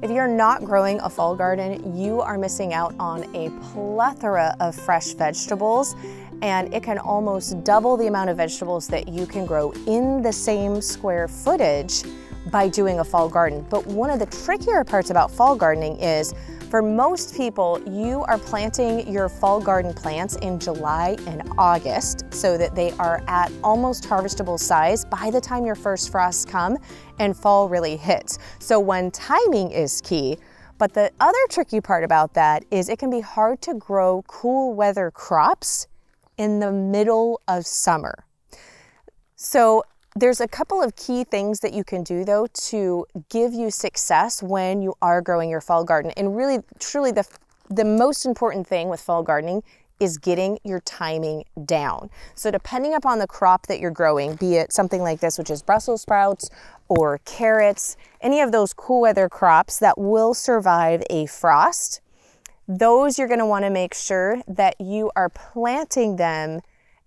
If you're not growing a fall garden, you are missing out on a plethora of fresh vegetables, and it can almost double the amount of vegetables that you can grow in the same square footage by doing a fall garden. But one of the trickier parts about fall gardening is, for most people, you are planting your fall garden plants in July and August so that they are at almost harvestable size by the time your first frosts come and fall really hits. So when timing is key. But the other tricky part about that is it can be hard to grow cool weather crops in the middle of summer. So there's a couple of key things that you can do though to give you success when you are growing your fall garden. And really, truly the most important thing with fall gardening is getting your timing down. So depending upon the crop that you're growing, be it something like this, which is Brussels sprouts or carrots, any of those cool weather crops that will survive a frost, those you're gonna wanna make sure that you are planting them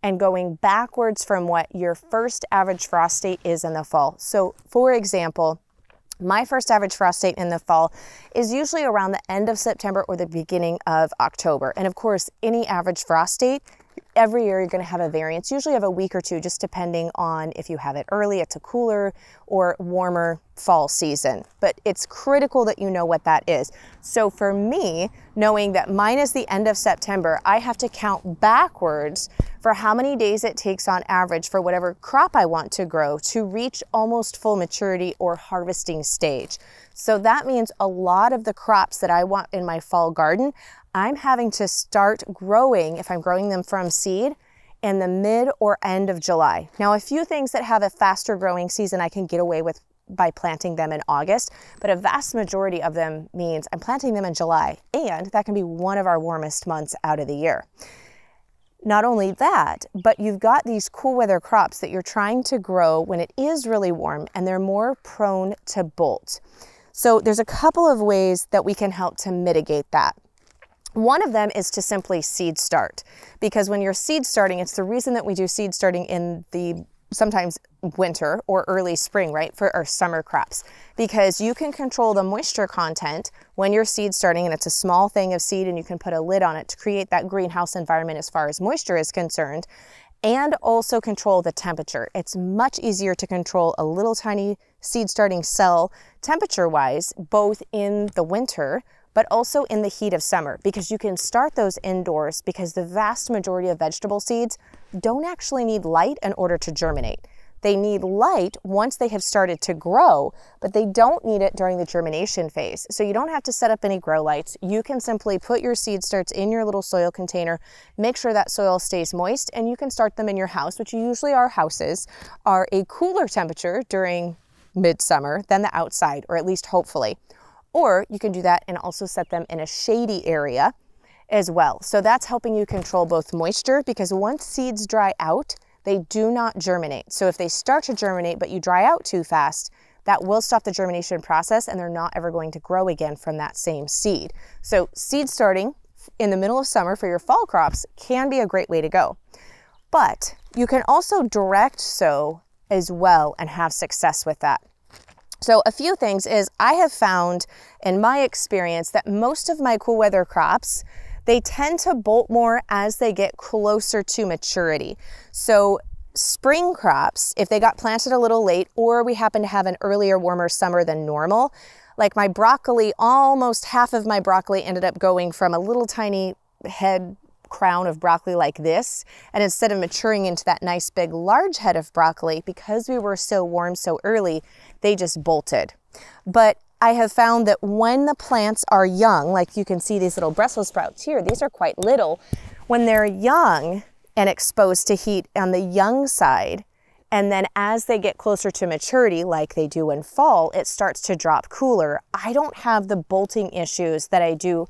and going backwards from what your first average frost date is in the fall. So for example, my first average frost date in the fall is usually around the end of September or the beginning of October. And of course, any average frost date, every year you're gonna have a variance, usually of a week or two, just depending on if you have it early, it's a cooler or warmer fall season. But it's critical that you know what that is. So for me, knowing that mine is the end of September, I have to count backwards for how many days it takes on average for whatever crop I want to grow to reach almost full maturity or harvesting stage. So that means a lot of the crops that I want in my fall garden, I'm having to start growing, if I'm growing them from seed, in the mid or end of July. Now, a few things that have a faster growing season I can get away with by planting them in August, but a vast majority of them means I'm planting them in July, and that can be one of our warmest months out of the year. Not only that, but you've got these cool weather crops that you're trying to grow when it is really warm, and they're more prone to bolt. So there's a couple of ways that we can help to mitigate that. One of them is to simply seed start, because when you're seed starting, it's the reason that we do seed starting in the sometimes winter or early spring, right, for our summer crops, because you can control the moisture content when you're seed starting, and it's a small thing of seed and you can put a lid on it to create that greenhouse environment as far as moisture is concerned, and also control the temperature. It's much easier to control a little tiny seed starting cell temperature wise, both in the winter but also in the heat of summer, because you can start those indoors, because the vast majority of vegetable seeds don't actually need light in order to germinate. They need light once they have started to grow, but they don't need it during the germination phase. So you don't have to set up any grow lights. You can simply put your seed starts in your little soil container, make sure that soil stays moist, and you can start them in your house, which usually our houses are a cooler temperature during midsummer than the outside, or at least hopefully. Or you can do that and also set them in a shady area as well. So that's helping you control both moisture, because once seeds dry out, they do not germinate. So if they start to germinate but you dry out too fast, that will stop the germination process and they're not ever going to grow again from that same seed. So seed starting in the middle of summer for your fall crops can be a great way to go. But you can also direct sow as well and have success with that. So a few things is, I have found in my experience that most of my cool weather crops, they tend to bolt more as they get closer to maturity. So spring crops, if they got planted a little late, or we happen to have an earlier, warmer summer than normal, like my broccoli, almost half of my broccoli ended up going from a little tiny head crown of broccoli like this, and instead of maturing into that nice big large head of broccoli, because we were so warm so early, they just bolted. But I have found that when the plants are young, like you can see these little Brussels sprouts here, these are quite little. When they're young and exposed to heat on the young side, and then as they get closer to maturity, like they do in fall, it starts to drop cooler. I don't have the bolting issues that I do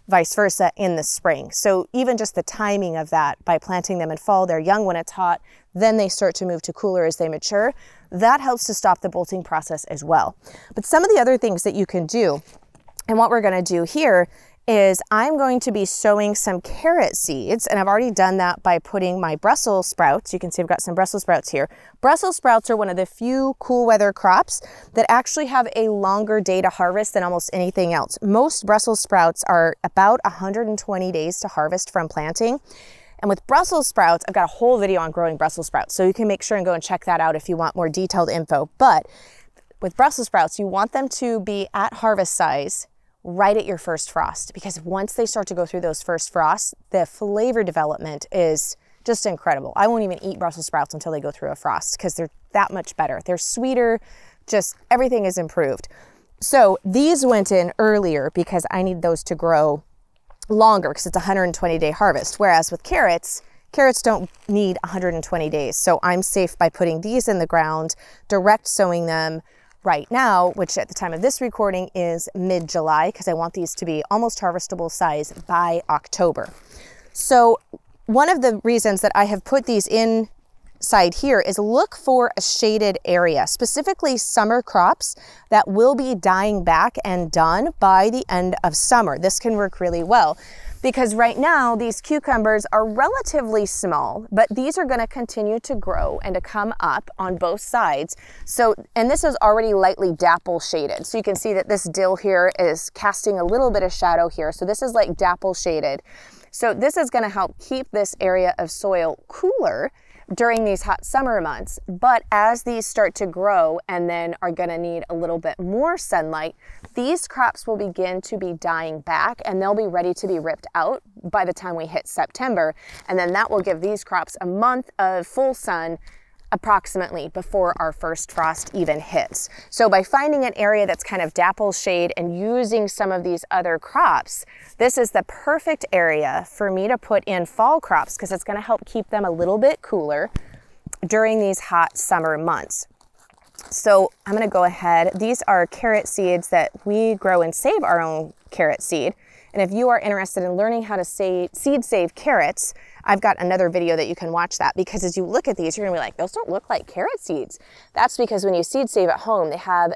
vice versa in the spring. So even just the timing of that, by planting them in fall, they're young when it's hot, then they start to move to cooler as they mature, that helps to stop the bolting process as well. But some of the other things that you can do, and what we're gonna do here, is I'm going to be sowing some carrot seeds, and I've already done that by putting my Brussels sprouts. You can see I've got some Brussels sprouts here. Brussels sprouts are one of the few cool weather crops that actually have a longer day to harvest than almost anything else. Most Brussels sprouts are about 120 days to harvest from planting. And with Brussels sprouts, I've got a whole video on growing Brussels sprouts, so you can make sure and go and check that out if you want more detailed info. But with Brussels sprouts, you want them to be at harvest size right at your first frost, because once they start to go through those first frosts, the flavor development is just incredible. I won't even eat Brussels sprouts until they go through a frost because they're that much better. They're sweeter, just everything is improved. So these went in earlier because I need those to grow longer because it's a 120-day harvest. Whereas with carrots don't need 120 days. So I'm safe by putting these in the ground, direct sowing them right now, which at the time of this recording is mid-July, because I want these to be almost harvestable size by October. So one of the reasons that I have put these inside here is look for a shaded area, specifically summer crops that will be dying back and done by the end of summer. This can work really well, because right now these cucumbers are relatively small, but these are going to continue to grow and to come up on both sides. So, and this is already lightly dapple shaded. So you can see that this dill here is casting a little bit of shadow here. So this is like dapple shaded. So this is going to help keep this area of soil cooler during these hot summer months. But as these start to grow and then are going to need a little bit more sunlight, these crops will begin to be dying back and they'll be ready to be ripped out by the time we hit September. And then that will give these crops a month of full sun approximately before our first frost even hits. So by finding an area that's kind of dapple shade and using some of these other crops, this is the perfect area for me to put in fall crops, because it's going to help keep them a little bit cooler during these hot summer months. So I'm going to go ahead. These are carrot seeds that we grow and save our own carrot seed. And if you are interested in learning how to seed save carrots, I've got another video that you can watch that, because as you look at these, you're gonna be like, those don't look like carrot seeds. That's because when you seed save at home, they have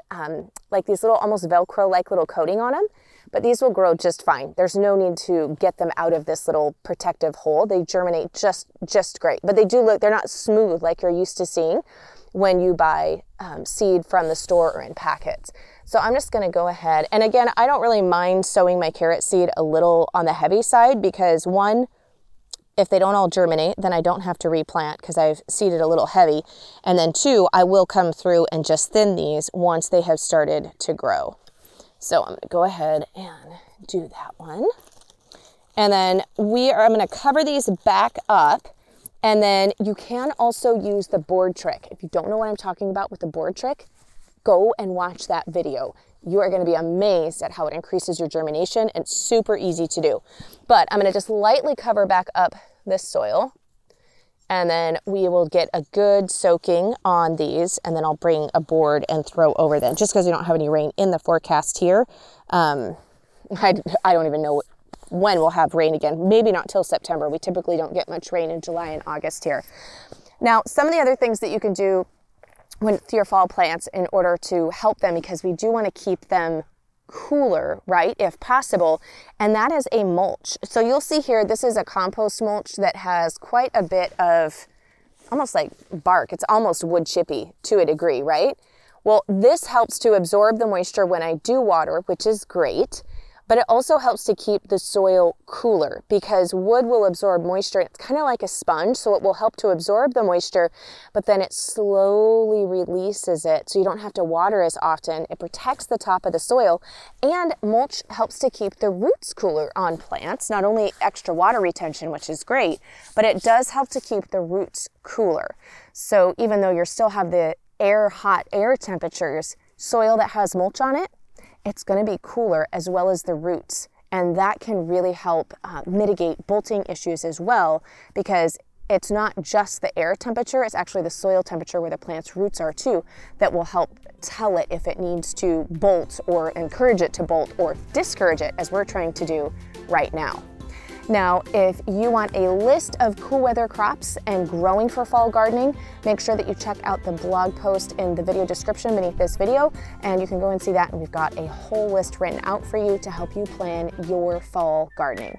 like these little almost Velcro-like little coating on them, but these will grow just fine. There's no need to get them out of this little protective hole. They germinate just great, but they do look, they're not smooth like you're used to seeing when you buy seed from the store or in packets. So I'm just gonna go ahead, and again, I don't really mind sowing my carrot seed a little on the heavy side, because one, if they don't all germinate, then I don't have to replant because I've seeded a little heavy. And then two, I will come through and just thin these once they have started to grow. So I'm gonna go ahead and do that one. And then I'm gonna cover these back up. And then you can also use the board trick. If you don't know what I'm talking about with the board trick, go and watch that video. You are going to be amazed at how it increases your germination, and it's super easy to do. But I'm going to just lightly cover back up this soil, and then we will get a good soaking on these, and then I'll bring a board and throw over them. Just because we don't have any rain in the forecast here, I don't even know when we'll have rain again. Maybe not till September. We typically don't get much rain in July and August here. Now, some of the other things that you can do with your fall plants in order to help them, because we do want to keep them cooler, right, if possible, and that is a mulch. So you'll see here, this is a compost mulch that has quite a bit of almost like bark. It's almost wood chippy to a degree, right? Well, this helps to absorb the moisture when I do water, which is great. But it also helps to keep the soil cooler, because wood will absorb moisture. It's kind of like a sponge, so it will help to absorb the moisture, but then it slowly releases it, so you don't have to water as often. It protects the top of the soil, and mulch helps to keep the roots cooler on plants. Not only extra water retention, which is great, but it does help to keep the roots cooler. So even though you still have the hot air temperatures, soil that has mulch on it, it's going to be cooler as well as the roots. And that can really help mitigate bolting issues as well, because it's not just the air temperature, it's actually the soil temperature where the plant's roots are too, that will help tell it if it needs to bolt or encourage it to bolt or discourage it, as we're trying to do right now. Now, if you want a list of cool weather crops and growing for fall gardening, make sure that you check out the blog post in the video description beneath this video, and you can go and see that, and we've got a whole list written out for you to help you plan your fall gardening.